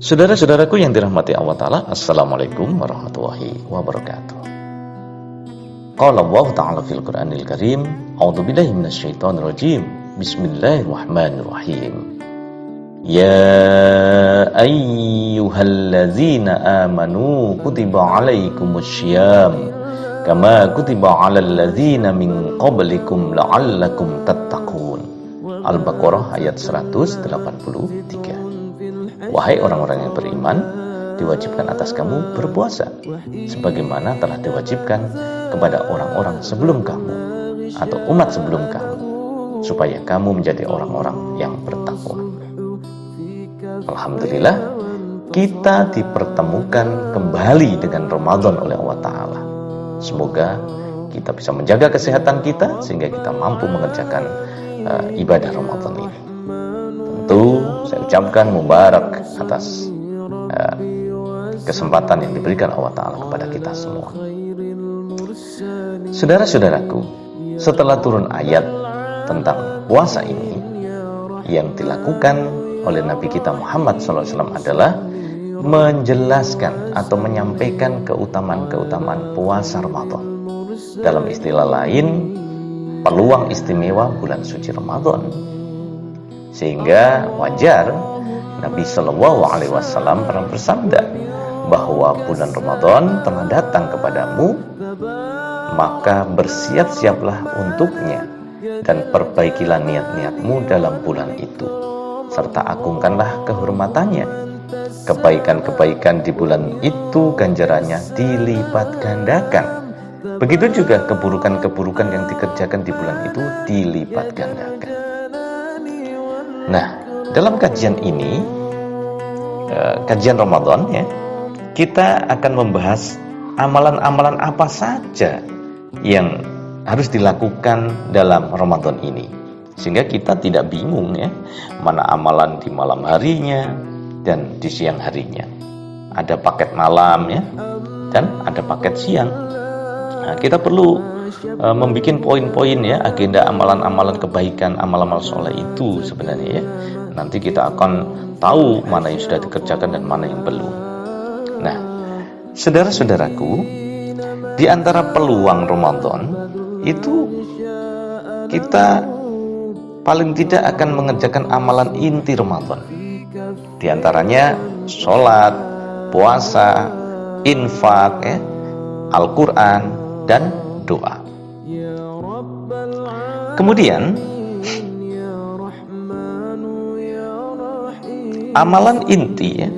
Saudara-saudaraku yang dirahmati Allah Ta'ala, Assalamualaikum warahmatullahi wabarakatuh. Qala Allah Ta'ala fil Qur'anil Karim, A'udzu billahi minasyaitonir rajim. Bismillahirrahmanirrahim. Ya ayyuhalladzina amanu kutiba alaikumussyiyam kama kutiba alal ladzina min qablikum la'allakum tattaqun. Al-Baqarah ayat 183. Wahai orang-orang yang beriman, diwajibkan atas kamu berpuasa sebagaimana telah diwajibkan kepada orang-orang sebelum kamu atau umat sebelum kamu, supaya kamu menjadi orang-orang yang bertakwa. Alhamdulillah, kita dipertemukan kembali dengan Ramadan oleh Allah Ta'ala. Semoga kita bisa menjaga kesehatan kita sehingga kita mampu mengerjakan ibadah Ramadan ini. Tentu saya ucapkan mubarak atas kesempatan yang diberikan Allah Ta'ala kepada kita semua. Saudara-saudaraku, setelah turun ayat tentang puasa ini, yang dilakukan oleh Nabi kita Muhammad SAW adalah menjelaskan atau menyampaikan keutamaan-keutamaan puasa Ramadan. Dalam istilah lain, peluang istimewa bulan suci Ramadan. Sehingga wajar Nabi Shallallahu Alaihi Wasallam pernah bersabda bahwa bulan Ramadan telah datang kepadamu, maka bersiap-siaplah untuknya dan perbaikilah niat-niatmu dalam bulan itu, serta agungkanlah kehormatannya. Kebaikan-kebaikan di bulan itu ganjarannya dilipat gandakan. Begitu juga keburukan-keburukan yang dikerjakan di bulan itu dilipat gandakan. Nah, dalam kajian ini, kajian Ramadan ya, kita akan membahas amalan-amalan apa saja yang harus dilakukan dalam Ramadan ini, sehingga kita tidak bingung ya, mana amalan di malam harinya dan di siang harinya. Ada paket malam ya, dan ada paket siang. Nah, kita perlu membuat poin-poin ya, agenda amalan-amalan kebaikan, amal-amal soleh itu sebenarnya ya. Nanti kita akan tahu mana yang sudah dikerjakan dan mana yang belum. Nah, saudara-saudaraku, di antara peluang Ramadan itu kita paling tidak akan mengerjakan amalan inti Ramadan. Di antaranya sholat, puasa, infak ya, Al-Quran dan doa. Kemudian amalan inti ya,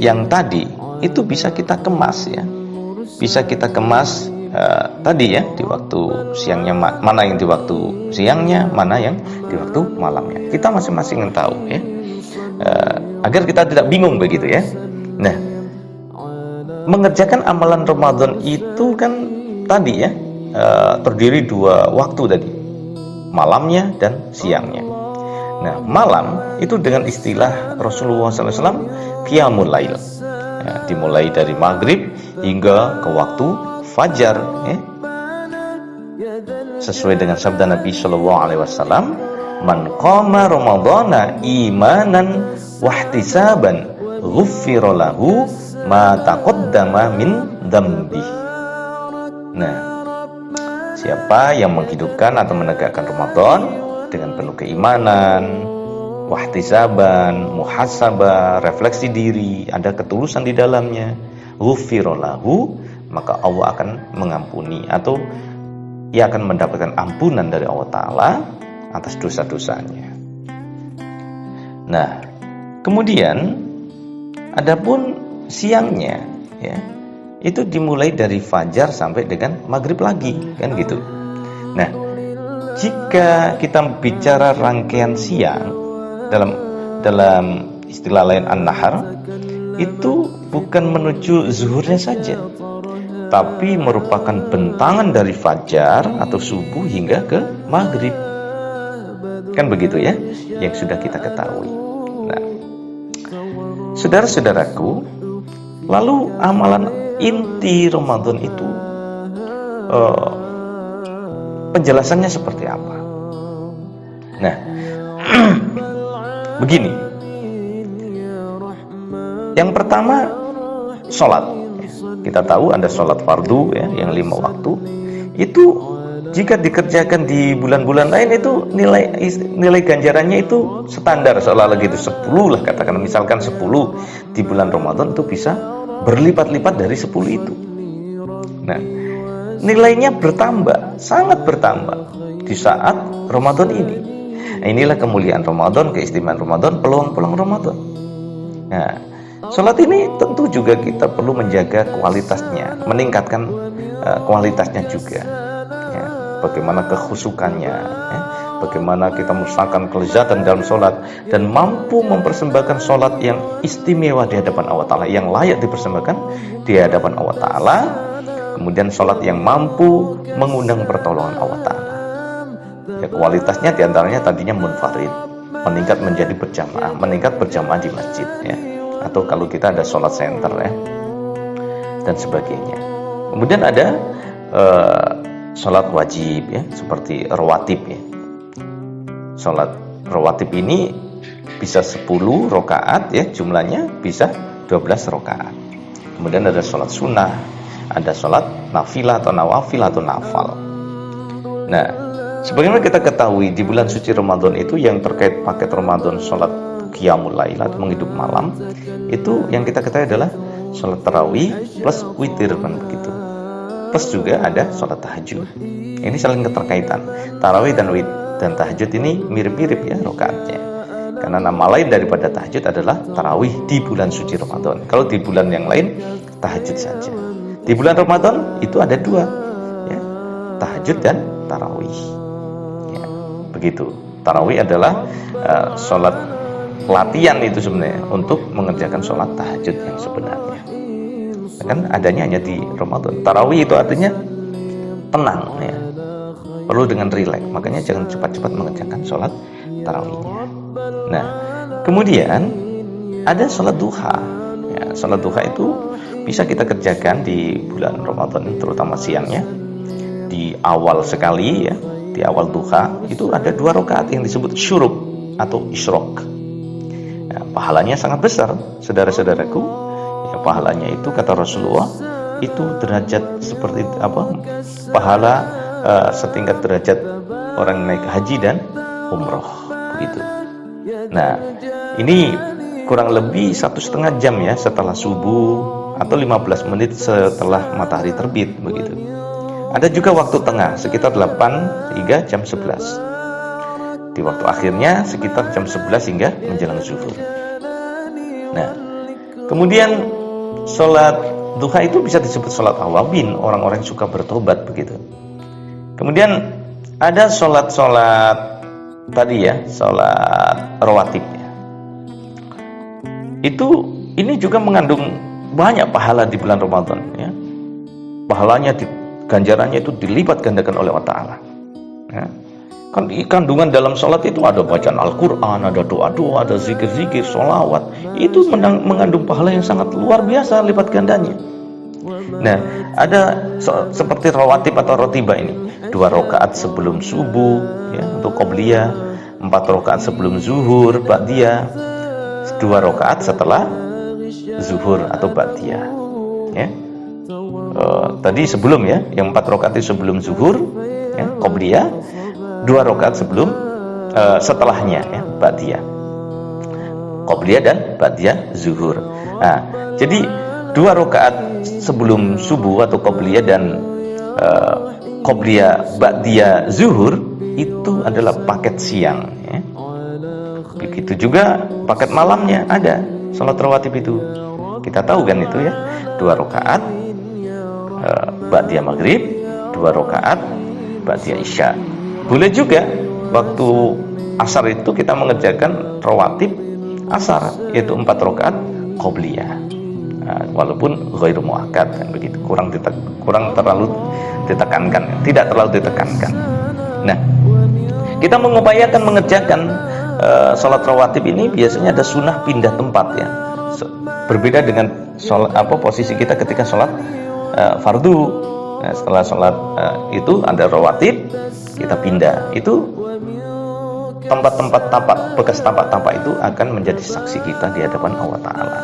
yang tadi itu bisa kita kemas ya, bisa kita kemas tadi ya, di waktu siangnya, mana yang di waktu siangnya, mana yang di waktu malamnya. Kita masing-masing yang tahu ya, agar kita tidak bingung begitu ya. Nah, mengerjakan amalan Ramadan itu kan tadi ya, terdiri dua waktu tadi, malamnya dan siangnya. Nah, malam itu dengan istilah Rasulullah SAW qiyamul lail ya, dimulai dari maghrib hingga ke waktu fajar ya. Sesuai dengan sabda Nabi SAW, man qama ramadhana imanan wahtisaban ghuffira lahu ma taqaddama min dzambi. Nah, siapa yang menghidupkan atau menegakkan Ramadan dengan penuh keimanan, wahtisaban, muhasabah, refleksi diri, ada ketulusan di dalamnya, ghufira lahu, maka Allah akan mengampuni atau ia akan mendapatkan ampunan dari Allah Ta'ala atas dosa-dosanya. Nah, kemudian adapun siangnya ya, itu dimulai dari fajar sampai dengan maghrib lagi kan gitu. Nah, jika kita bicara rangkaian siang dalam istilah lain an-nahar, itu bukan menuju zuhurnya saja, tapi merupakan bentangan dari fajar atau subuh hingga ke maghrib. Kan begitu ya, yang sudah kita ketahui. Nah, saudara-saudaraku, lalu amalan inti Ramadan itu penjelasannya seperti apa? Nah, Begini, yang pertama sholat. Kita tahu ada sholat fardu ya, yang 5 waktu. Itu jika dikerjakan di bulan-bulan lain itu nilai ganjarannya itu standar, seolah-olah gitu 10 lah, katakan misalkan 10 di bulan Ramadan itu bisa berlipat-lipat dari 10 itu. Nah, nilainya bertambah, sangat bertambah di saat Ramadan ini. Nah, inilah kemuliaan Ramadan, keistimewaan Ramadan, peluang-peluang Ramadan. Nah, sholat ini tentu juga kita perlu menjaga kualitasnya, meningkatkan kualitasnya juga. Ya, bagaimana kekhusukannya, ya, bagaimana kita merasakan kelezatan dalam sholat dan mampu mempersembahkan sholat yang istimewa di hadapan Allah Ta'ala, yang layak dipersembahkan di hadapan Allah Ta'ala. Kemudian sholat yang mampu mengundang pertolongan Allah Ta'ala. Ya, kualitasnya diantaranya tadinya munfarid, meningkat menjadi berjamaah, meningkat berjamaah di masjid ya. Atau kalau kita ada sholat center ya, dan sebagainya. Kemudian ada sholat wajib ya, seperti rawatib ya. Sholat rawatib ini bisa 10 rakaat ya, jumlahnya bisa 12 rakaat. Kemudian ada sholat sunnah, ada sholat nafilah atau nawafil atau nafal. Nah, sebagaimana kita ketahui di bulan suci Ramadan itu yang terkait paket Ramadan, sholat qiyamul lail atau menghidup malam, itu yang kita ketahui adalah sholat tarawih plus witir kan begitu. Plus juga ada sholat tahajud. Ini saling keterkaitan. Tarawih dan tahajud ini mirip-mirip ya rakaatnya. Karena nama lain daripada tahajud adalah tarawih di bulan suci Ramadan. Kalau di bulan yang lain tahajud saja. Di bulan Ramadan itu ada 2 ya, tahajud dan tarawih. Ya, begitu. Tarawih adalah sholat latihan itu sebenarnya untuk mengerjakan sholat tahajud yang sebenarnya. Kan adanya hanya di Ramadan. Tarawih itu artinya tenang ya, perlu dengan rileks. Makanya jangan cepat-cepat mengerjakan sholat tarawihnya. Nah, kemudian ada sholat duha ya, sholat duha itu bisa kita kerjakan di bulan Ramadan, terutama siangnya di awal sekali ya. Di awal duha itu ada 2 rakaat yang disebut syuruk atau isyrok. Ya, pahalanya sangat besar, saudara-saudaraku. Ya, pahalanya itu kata Rasulullah itu derajat seperti apa? Pahala setingkat derajat orang naik haji dan umroh begitu. Nah, ini kurang lebih 1,5 jam ya setelah subuh atau 15 menit setelah matahari terbit begitu. Ada juga waktu tengah sekitar 8 hingga jam 11. Di waktu akhirnya sekitar jam 11 hingga menjelang zuhur. Nah, kemudian sholat duha itu bisa disebut sholat awabin, orang-orang yang suka bertobat begitu. Kemudian ada sholat-sholat tadi ya, sholat rawatib ya. Ini juga mengandung banyak pahala di bulan Ramadan ya. Pahalanya ganjarannya itu dilipat gandakan oleh Allah Ta'ala ya. Kan kandungan dalam sholat itu ada bacaan Al-Quran, ada doa-doa, ada zikir-zikir, sholawat. Itu mengandung pahala yang sangat luar biasa lipat gandanya. Nah, ada seperti rawatib atau rotibah ini 2 rakaat sebelum subuh ya, untuk qobliyah, 4 rakaat sebelum zuhur, ba'diyah, 2 rakaat setelah zuhur atau ba'diyah ya. Tadi sebelum ya, yang 4 rakaat itu sebelum zuhur ya, qobliyah, 2 rakaat sebelum setelahnya ya, ba'diyah, qobliyah dan ba'diyah zuhur. Nah, jadi 2 rakaat sebelum subuh atau qobliyah dan qobliyah ba'diyah zuhur itu adalah paket siang ya. Begitu juga paket malamnya ada sholat rawatib itu. Kita tahu kan itu ya, 2 rakaat ba'diyah maghrib, 2 rakaat ba'diyah isya. Boleh juga waktu asar itu kita mengerjakan rawatib asar, yaitu 4 rakaat qobliyah. Nah, walaupun ghairu muakkad kan begitu, kurang terlalu ditekankan, tidak terlalu ditekankan. Nah, kita mengupayakan mengerjakan sholat rawatib ini biasanya ada sunnah pindah tempat ya. Berbeda dengan sholat, posisi kita ketika sholat fardu. Nah, setelah sholat itu ada rawatib, kita pindah. Itu tempat-tempat tapak, bekas tapak-tapak itu akan menjadi saksi kita di hadapan Allah Ta'ala.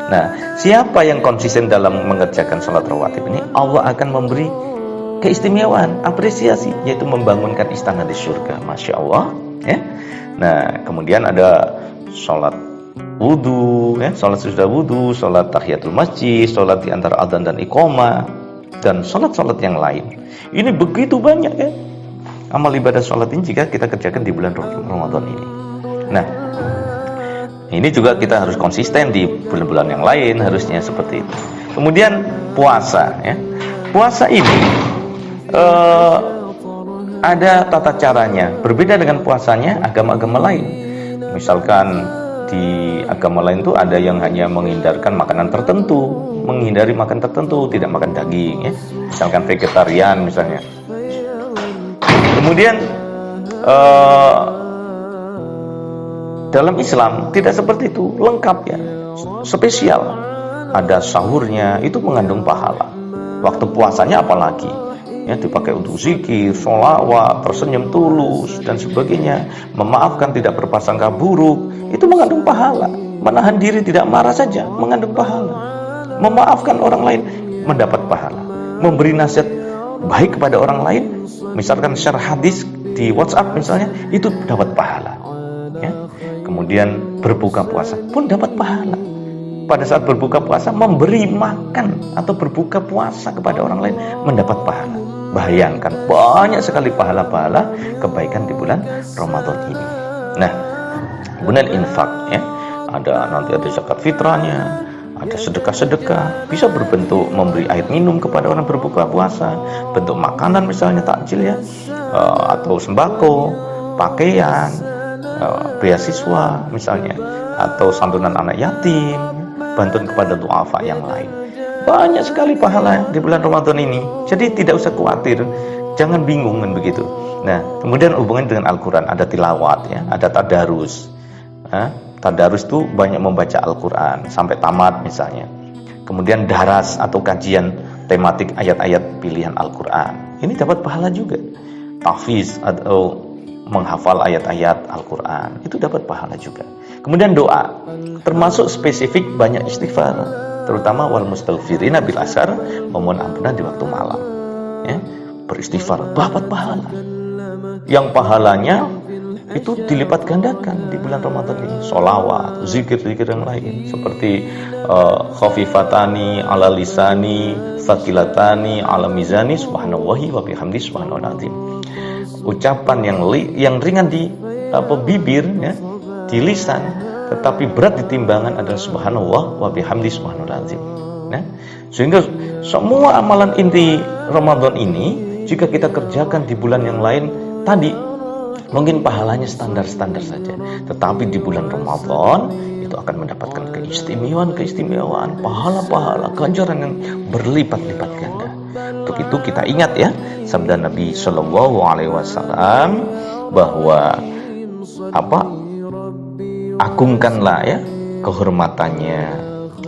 Nah, siapa yang konsisten dalam mengerjakan sholat rawatib ini, Allah akan memberi keistimewaan, apresiasi, yaitu membangunkan istana di surga. Masya Allah, ya. Nah, kemudian ada sholat wudhu, ya, sholat sesudah wudhu, sholat tahiyatul masjid, sholat di antara adzan dan iqamah, dan sholat-sholat yang lain. Ini begitu banyak, ya, amal ibadah sholat ini jika kita kerjakan di bulan Ramadan ini. Nah, ini juga kita harus konsisten di bulan-bulan yang lain, harusnya seperti itu. Kemudian puasa, ya. Puasa ini ada tata caranya, berbeda dengan puasanya agama-agama lain. Misalkan di agama lain itu ada yang hanya menghindarkan makanan tertentu, menghindari makan tertentu, tidak makan daging, ya. Misalkan vegetarian misalnya. Kemudian dalam Islam tidak seperti itu, lengkap, ya, spesial. Ada sahurnya, itu mengandung pahala. Waktu puasanya apalagi, ya, dipakai untuk zikir, sholawat, tersenyum tulus dan sebagainya, memaafkan, tidak berprasangka buruk, itu mengandung pahala. Menahan diri tidak marah saja mengandung pahala. Memaafkan orang lain mendapat pahala. Memberi nasihat baik kepada orang lain, misalkan share hadis di WhatsApp misalnya, itu dapat pahala, ya. Kemudian berbuka puasa pun dapat pahala. Pada saat berbuka puasa, memberi makan atau berbuka puasa kepada orang lain mendapat pahala. Bayangkan, banyak sekali pahala-pahala kebaikan di bulan Ramadan ini. Nah, kemudian infak, ya, nanti ada zakat fitrahnya, ada sedekah-sedekah, bisa berbentuk memberi air minum kepada orang berbuka puasa, bentuk makanan misalnya takjil, ya, atau sembako, pakaian, beasiswa misalnya, atau santunan anak yatim, bantuan kepada duafa yang lain. Banyak sekali pahala di bulan Ramadan ini. Jadi tidak usah khawatir, jangan bingung kan begitu. Nah, kemudian hubungan dengan Al-Quran, ada tilawat, ya, ada tadarus. Tadarus itu banyak membaca Al-Quran sampai tamat misalnya. Kemudian daras atau kajian tematik ayat-ayat pilihan Al-Quran. Ini dapat pahala juga. Tahfiz atau menghafal ayat-ayat Al-Quran, itu dapat pahala juga. Kemudian doa, termasuk spesifik banyak istighfar, terutama wal mustaghfirina bil asar, memohon ampunan di waktu malam, ya. Beristighfar dapat pahala, yang pahalanya itu dilipat gandakan di bulan Ramadan ini. Sholawat, zikir-zikir yang lain seperti khafifatani ala lisani, thaqilatani ala mizani, subhanallahi wa bihamdi subhanallah azim. Ucapan yang ringan di bibir, ya, di lisan, tetapi berat di timbangan adalah subhanallah wa bihamdi subhanallah azim. Nah, sehingga semua amalan inti Ramadan ini jika kita kerjakan di bulan yang lain tadi, mungkin pahalanya standar-standar saja, tetapi di bulan Ramadan itu akan mendapatkan keistimewaan, pahala-pahala, ganjaran yang berlipat-lipat ganda. Untuk itu kita ingat, ya, sabda Nabi Shallallahu Alaihi Wasallam bahwa agungkanlah, ya, kehormatannya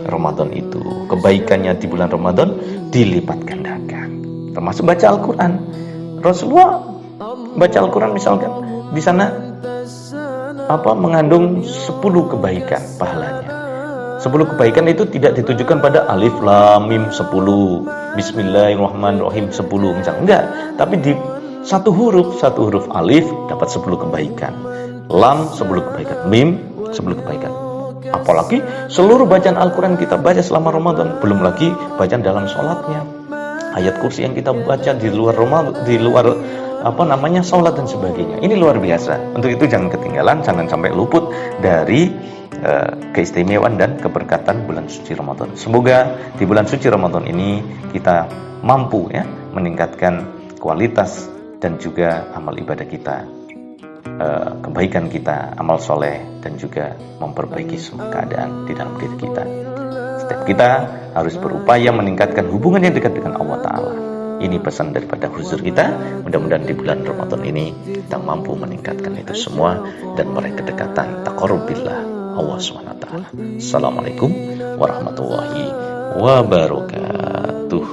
Ramadan itu, kebaikannya di bulan Ramadan dilipat gandakan, termasuk baca Al-Quran. Rasulullah baca Al-Quran misalkan di sana mengandung 10 kebaikan pahalanya. 10 kebaikan itu tidak ditujukan pada alif lam mim 10, bismillahirrahmanirrahim 10 misalnya, enggak, tapi di satu huruf alif dapat 10 kebaikan, lam 10 kebaikan, mim 10 kebaikan. Apalagi seluruh bacaan Al-Quran kita baca selama Ramadan, belum lagi bacaan dalam sholatnya, ayat kursi yang kita baca di luar Ramadan, di luar sholat dan sebagainya. Ini luar biasa. Untuk itu jangan ketinggalan, jangan sampai luput dari keistimewaan dan keberkatan bulan suci Ramadan. Semoga di bulan suci Ramadan ini kita mampu, ya, meningkatkan kualitas dan juga amal ibadah kita, kebaikan kita, amal soleh, dan juga memperbaiki semua keadaan di dalam diri kita. Setiap kita harus berupaya meningkatkan hubungan yang dekat dengan Allah Ta'ala. Ini pesan daripada huzur kita. Mudah-mudahan di bulan Ramadan ini kita mampu meningkatkan itu semua dan meraih kedekatan taqarrub billah Allah SWT. Assalamualaikum warahmatullahi wabarakatuh.